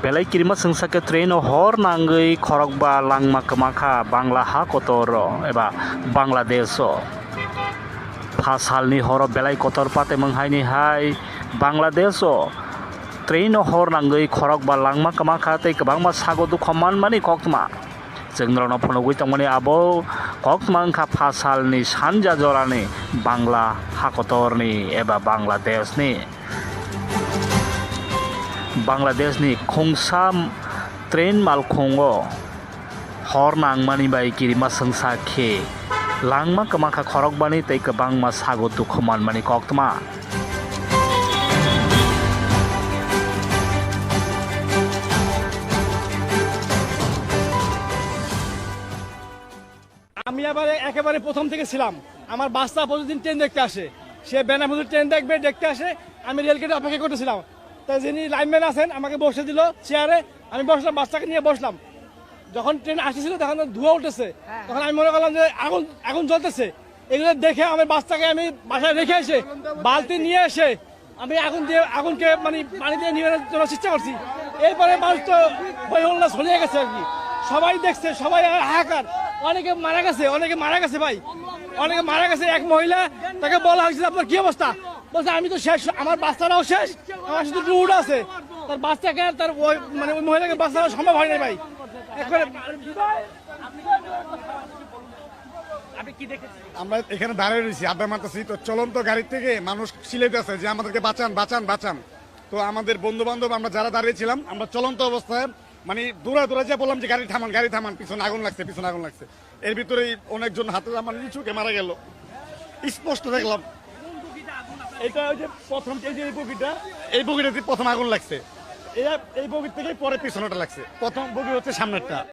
Belai kirima sengsake train hor nangai khorokba langma kemaka Bangla ha kotor eba Bangladesh Pasalni horo belai kotor pate menghaini hai Bangladesh train hor nangai khorokba langma kemaka tei kebangma sago du khoman mani kokma जोंनाव फनगुइ तंमाने आबो ककमांखा फासालनि सानजा जरानि बांला हाकतरनि एबा बांलादेशनि Khonsa train मालखोंगो हर नांमानि bye किरिमा सोंसाखे लांमा कमाखा खरकबानि तै गोबांमा sago दुखमान मानि कक्तमा আমি একেবারে প্রথম থেকে ছিলাম। আমার বাচ্চা প্রতিদিন ট্রেন দেখতে আসে, সে বেনাপুর ট্রেন দেখতে আসে। আমি রেলগেটে অপেক্ষা করতেছিলাম, তাই যিনি লাইনম্যান আছেন আমাকে বসে দিল চেয়ারে, আমি বসলাম, বাচ্চাকে নিয়ে বসলাম। যখন ট্রেন আসতেছিল তখন ধোঁয়া উঠেছে, তখন আমি মনে করলাম যে আগুন জ্বলতেছে। এগুলো দেখে আমার বাচ্চাকে আমি বাসায় রেখে এসে বালতি নিয়ে এসে আমি আগুনকে মানে পানি দিয়ে নিয়ে জন্য চেষ্টা করছি। এরপরে মানুষ তো বই হল্লা ছড়িয়ে গেছে আর কি, সবাই দেখছে, সবাই হাহাকার। অনেকে মারা গেছে ভাই, অনেকে মারা গেছে। এক মহিলা, তাকে বলা হয়েছিল আপনার কি অবস্থা, বলছে আমি তো শেষ, আমার বাচ্চারাও শেষ, আমার শুধু রুট আছে। তার বাচ্চাকে তার ওই মহিলাকে বাচ্চারা সম্ভব হয় না ভাই। আমরা এখানে দাঁড়িয়ে রয়েছি, আড্ডা মারতেছি, তো চলন্ত গাড়ি থেকে মানুষ চিল্লাইতেছে যে আমাদেরকে বাঁচান বাঁচান বাঁচান। তো আমাদের বন্ধু বান্ধব আমরা যারা দাঁড়িয়েছিলাম, আমরা চলন্ত অবস্থায় মানে দৌড়া যে বললাম যে গাড়ি থামান, পিছনে আগুন লাগছে। এর ভিতরেই অনেকজন হাতে আমার নিচুকে মারা গেল, স্পষ্ট দেখলাম। এটা ওই যে প্রথম এই বগিটাতে প্রথম আগুন লাগছে, এই বগির থেকে পরে পিছনেটা লাগছে। প্রথম বগি হচ্ছে সামনেরটা।